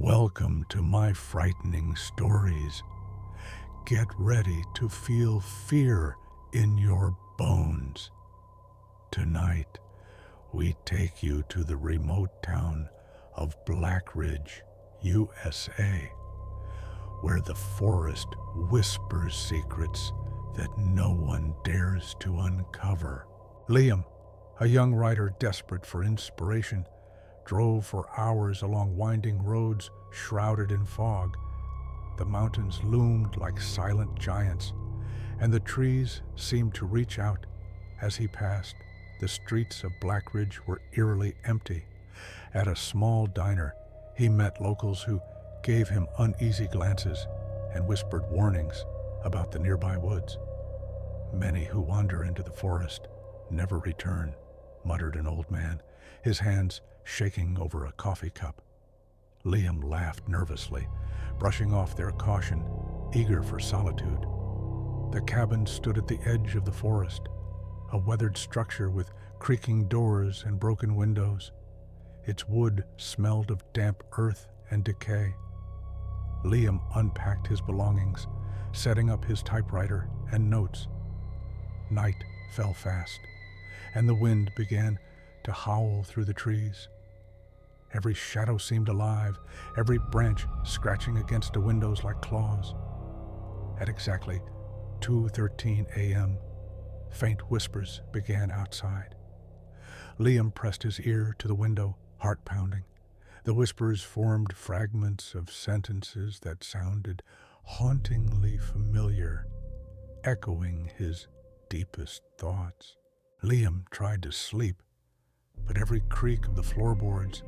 Welcome to my frightening stories. Get ready to feel fear in your bones. Tonight, we take you to the remote town of Blackridge, USA, where the forest whispers secrets that no one dares to uncover. Liam, a young writer desperate for inspiration, drove for hours along winding roads shrouded in fog. The mountains loomed like silent giants, and the trees seemed to reach out as he passed. The streets of Blackridge were eerily empty. At a small diner, he met locals who gave him uneasy glances and whispered warnings about the nearby woods. "Many who wander into the forest never return," muttered an old man, his hands shaking over a coffee cup. Liam laughed nervously, brushing off their caution, eager for solitude. The cabin stood at the edge of the forest, a weathered structure with creaking doors and broken windows. Its wood smelled of damp earth and decay. Liam unpacked his belongings, setting up his typewriter and notes. Night fell fast, and the wind began to howl through the trees. Every shadow seemed alive, every branch scratching against the windows like claws. At exactly 2:13 a.m., faint whispers began outside. Liam pressed his ear to the window, heart pounding. The whispers formed fragments of sentences that sounded hauntingly familiar, echoing his deepest thoughts. Liam tried to sleep, but every creak of the floorboards,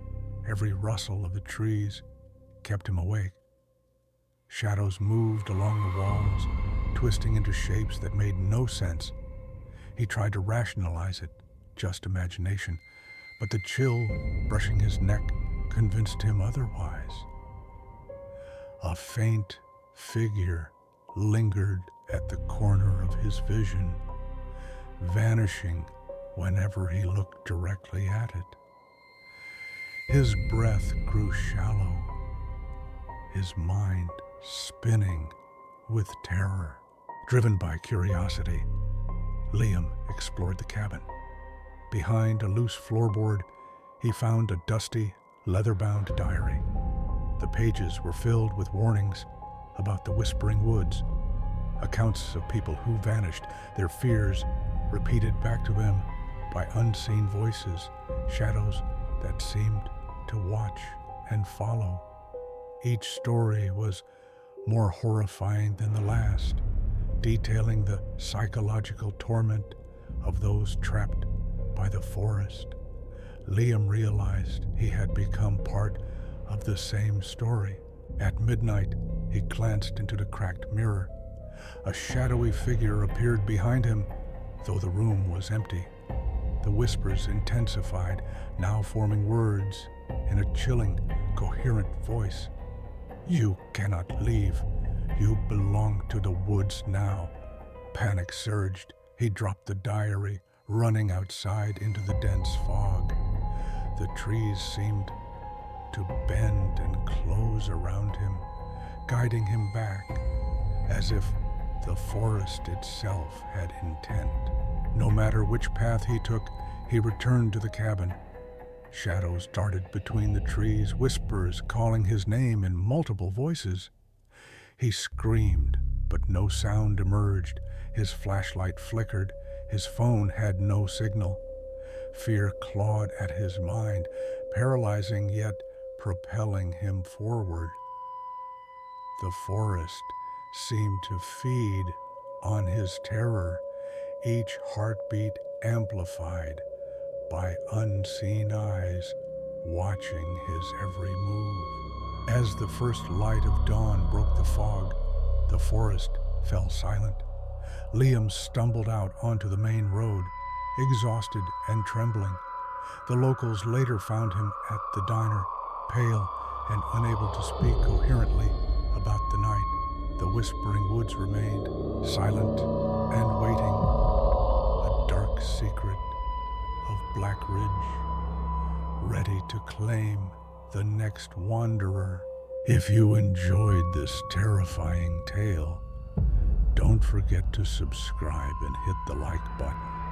every rustle of the trees kept him awake. Shadows moved along the walls, twisting into shapes that made no sense. He tried to rationalize it, just imagination, but the chill brushing his neck convinced him otherwise. A faint figure lingered at the corner of his vision, vanishing whenever he looked directly at it. His breath grew shallow, his mind spinning with terror. Driven by curiosity, Liam explored the cabin. Behind a loose floorboard, he found a dusty, leather-bound diary. The pages were filled with warnings about the whispering woods, accounts of people who vanished, their fears repeated back to them by unseen voices, shadows that seemed to watch and follow. Each story was more horrifying than the last, detailing the psychological torment of those trapped by the forest. Liam realized he had become part of the same story. At midnight, he glanced into the cracked mirror. A shadowy figure appeared behind him, though the room was empty. The whispers intensified, now forming words in a chilling, coherent voice. "You cannot leave. You belong to the woods now." Panic surged. He dropped the diary, running outside into the dense fog. The trees seemed to bend and close around him, guiding him back, as if the forest itself had intent. No matter which path he took, he returned to the cabin. Shadows darted between the trees, whispers calling his name in multiple voices. He screamed, but no sound emerged. His flashlight flickered. His phone had no signal. Fear clawed at his mind, paralyzing yet propelling him forward. The forest seemed to feed on his terror, each heartbeat amplified by unseen eyes watching his every move. As the first light of dawn broke the fog, the forest fell silent. Liam stumbled out onto the main road, exhausted and trembling. The locals later found him at the diner, pale and unable to speak coherently about the night. The whispering woods remained silent and waiting, a dark secret of Blackridge, ready to claim the next wanderer. If you enjoyed this terrifying tale, don't forget to subscribe and hit the like button.